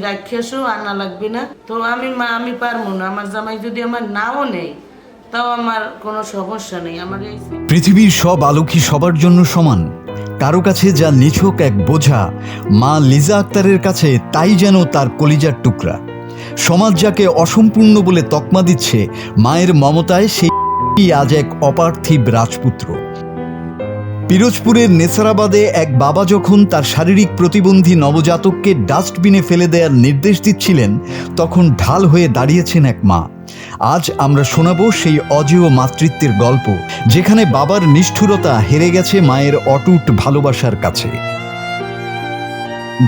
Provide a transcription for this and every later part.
রাখিয়াসো, আনা লাগবে না। তো আমি পারবো না, আমার জামাই যদি আমার নাও নেই তাও আমার কোনো সমস্যা নেই। আমার এই পৃথিবীর সব আলো কি সবার জন্য সমান? কারো কাছে যা নিছক এক বোঝা, মা লিজা আক্তারের কাছে তাই যেন তার কলিজার টুকরা। সমাজ যাকে অসম্পূর্ণ বলে তকমা দিচ্ছে, মায়ের মমতায় সেই আজ এক অপার্থিব রাজপুত্র। পিরোজপুরের নেসারাবাদে এক বাবা যখন তার শারীরিক প্রতিবন্ধী নবজাতককে ডাস্টবিনে ফেলে দেওয়ার নির্দেশ দিচ্ছিলেন, তখন ঢাল হয়ে দাঁড়িয়েছেন এক মা। আজ আমরা শোনাবো সেই অজেয় মাতৃত্বের গল্প, যেখানে বাবার নিষ্ঠুরতা হেরে গেছে মায়ের অটুট ভালোবাসার কাছে।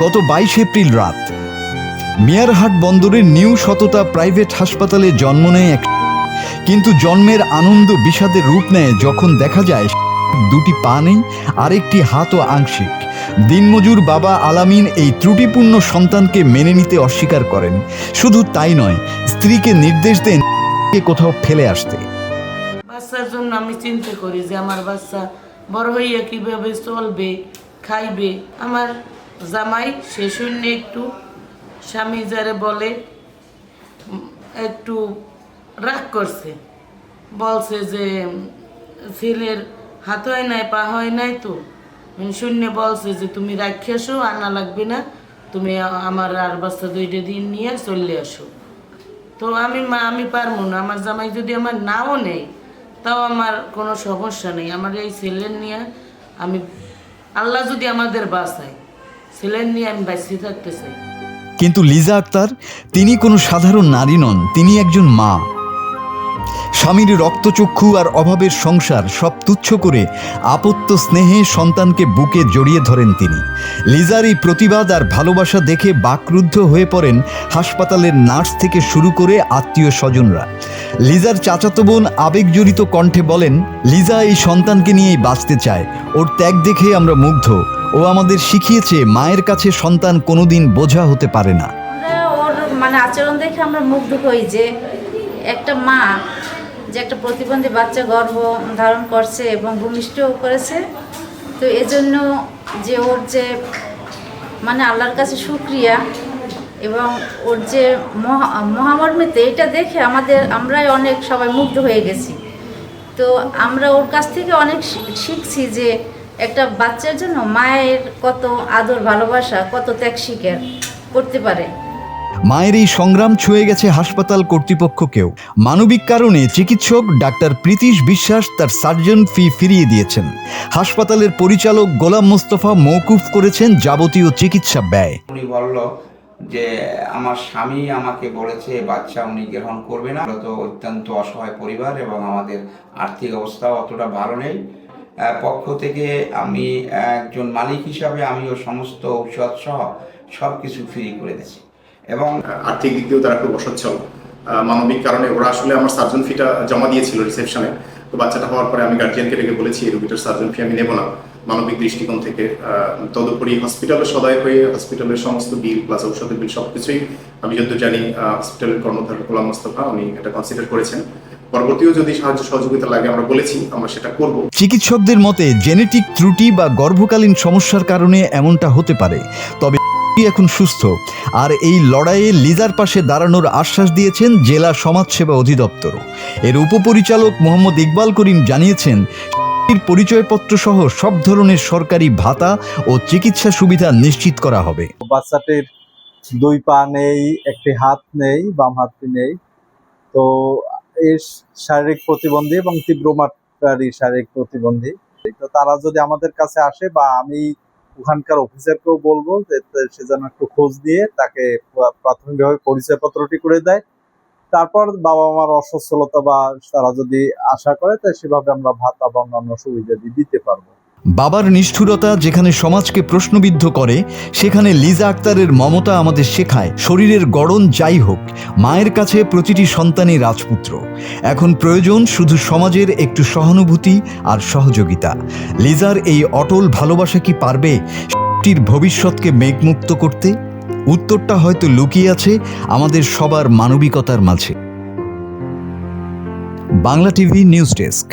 গত 22 এপ্রিল রাত মিয়ারহাট বন্দরের নিউ সততা প্রাইভেট হাসপাতালে জন্ম নেয় এক, কিন্তু জন্মের আনন্দ বিষাদের রূপ নেয় যখন দেখা যায় দুটি পা নেই, আরেকটি হাতও আংশিক। দিনমজুর বাবা আলামিন এই ত্রুটিপূর্ণ সন্তানকে মেনে নিতে অস্বীকার করেন। শুধু তাই নয়, স্ত্রীকে নির্দেশ দেন কোথাও ফেলে আসতে। বাচ্চার জন্য আমি চিন্তা করি যে আমার বাচ্চা বড় হইয়া কিভাবে চলবে, খাইবে। আমার জামাই সে শূন্য একটু স্বামী যারে বলে একটু রাগ করছে, বলছে যে ছেলের হাত হয় নাই, পা হয় নাই, তো শূন্য বলছে যে তুমি রাখিয়াসো, আনা লাগবে না, তুমি আমার আর বাচ্চা 2টা দিন নিয়ে চলে আসো। তো আমি পারবো না, আমার জামাই যদি আমার নাও নেই তাও আমার কোনো সমস্যা নেই। আমার এই ছেলের নিয়ে আমি, আল্লাহ যদি আমাদের বাঁচায়, ছেলের নিয়ে আমি বাঁচিয়ে থাকতে চাই। কিন্তু লিজা আক্তার, তিনি কোনো সাধারণ নারী নন, তিনি একজন মা। স্বামীর রক্তচক্ষু আর অভাবের সংসার সব তুচ্ছ করে আপত্ত স্নেহে সন্তানকে বুকে জড়িয়ে ধরেন তিনি। লিজার এই প্রতিবাদ আর ভালোবাসা দেখে বাকরুদ্ধ হয়ে পড়েন হাসপাতালের নার্স থেকে শুরু করে আত্মীয় স্বজনরা। লিজার চাচাতো বোন আবেগজড়িত কণ্ঠে বলেন, লিজা এই সন্তানকে নিয়েই বাঁচতে চায়, ওর ত্যাগ দেখে আমরা মুগ্ধ। ও আমাদের শিখিয়েছে মায়ের কাছে সন্তান কোনোদিন বোঝা হতে পারে না। ওর আচরণ দেখে আমরা মুগ্ধ হই যে একটা মা যে একটা প্রতিবন্ধী বাচ্চা গর্ভ ধারণ করছে এবং ভূমিষ্ঠও করেছে। তো এজন্য যে ওর যে আল্লাহর কাছে শুকরিয়া এবং ওর যে মহামর্মিতে, এটা দেখে আমরাই অনেক সবাই মুগ্ধ হয়ে গেছি। তো আমরা ওর কাছ থেকে অনেক শিখছি যে একটা বাচ্চার জন্য মায়ের কত আদর ভালোবাসা, কত ত্যাগ স্বীকার করতে পারে। মায়ের এই সংগ্রাম ছুঁয়ে গেছে হাসপাতাল কর্তৃপক্ষকেও। মানবিক কারণে চিকিৎসক ডাক্তার প্রীতিশ বিশ্বাস তার সার্জন ফি ফিরিয়ে দিয়েছেন। হাসপাতালের পরিচালক গোলাম মোস্তফা মওকুফ করেছেন যাবতীয় চিকিৎসা ব্যয়। উনি বলল যে আমার স্বামী আমাকে বলেছে বাচ্চা উনি গ্রহণ করবে না, তো অত্যন্ত অসহায় পরিবার এবং আমাদের আর্থিক অবস্থাও অতটা ভালো নেই। পক্ষ থেকে আমি একজন মালিক হিসাবে আমিও সমস্ত ঔষধ সহ সব কিছু ফ্রি করে দিয়েছি এবং আর্থিক দিক দিয়েও তারা খুব অসচ্ছল। মানবিক কারণে ওরা আসলে আমার সার্জন ফিটা জমা দিয়েছিল রিসেপশনে। তো বাচ্চাটা হওয়ার পরে আমি গার্জিয়ানকে ডেকে বলেছি এই রোগীটার সার্জন ফি আমি নেব না মানবিক দৃষ্টিকোণ থেকে। তদুপরি হসপিটালের সদয় হয়ে হসপিটালের সমস্ত বিল প্লাস ঔষধের বিল সবকিছুই আমি যতদূর জানি হসপিটালের কর্মধারক গোলাম মোস্তফা উনি এটা কনসিডার করেছেন। পরবর্তীও যদি সাহায্য সহযোগিতা লাগে আমরা বলেছি আমরা সেটা করব। চিকিৎসকদের মতে জেনেটিক ত্রুটি বা গর্ভকালীন সমস্যার কারণে এমনটা হতে পারে, তবে এখন সুস্থ। আর এই লড়াইয়ে লিজার পাশে দাঁড়ানোর আশ্বাস দিয়েছেন জেলা সমাজসেবা অধিদপ্তর। এর উপপরিচালক মোহাম্মদ ইকবাল করিম জানিয়েছেন, পরিচয়পত্র সহ সব ধরনের সরকারি ভাতা ও চিকিৎসা সুবিধা নিশ্চিত করা হবে। বাচ্চাটির 2 পা নেই, একটি হাত নেই, বাম হাতটি নেই। তো এর শারীরিক প্রতিবন্ধী এবং তীব্র মাত্রারই শারীরিক প্রতিবন্ধী। তো তারা যদি আমাদের কাছে আসে বা আমি ওখানকার অফিসারকেও বলবো যে সে যেন একটু খোঁজ দিয়ে তাকে প্রাথমিকভাবে পরিচয়পত্রটি করে দেয়। তারপর বাবা মার অসচ্ছলতা বা তারা যদি আশা করে তাই সেভাবে আমরা ভাতা বা অন্যান্য সুবিধা দিতে পারবো। বাবার নিষ্ঠুরতা যেখানে সমাজকে প্রশ্নবিদ্ধ করে, সেখানে লিজা আক্তারের মমতা আমাদের শেখায় শরীরের গড়ন যাই হোক, মায়ের কাছে প্রতিটি সন্তানই রাজপুত্র। এখন প্রয়োজন শুধু সমাজের একটু সহানুভূতি আর সহযোগিতা। লিজার এই অটল ভালোবাসা কি পারবে ভবিষ্যৎকে মেঘমুক্ত করতে? উত্তরটা হয়তো লুকিয়ে আছে আমাদের সবার মানবিকতার মাঝে। Bangla TV news desk.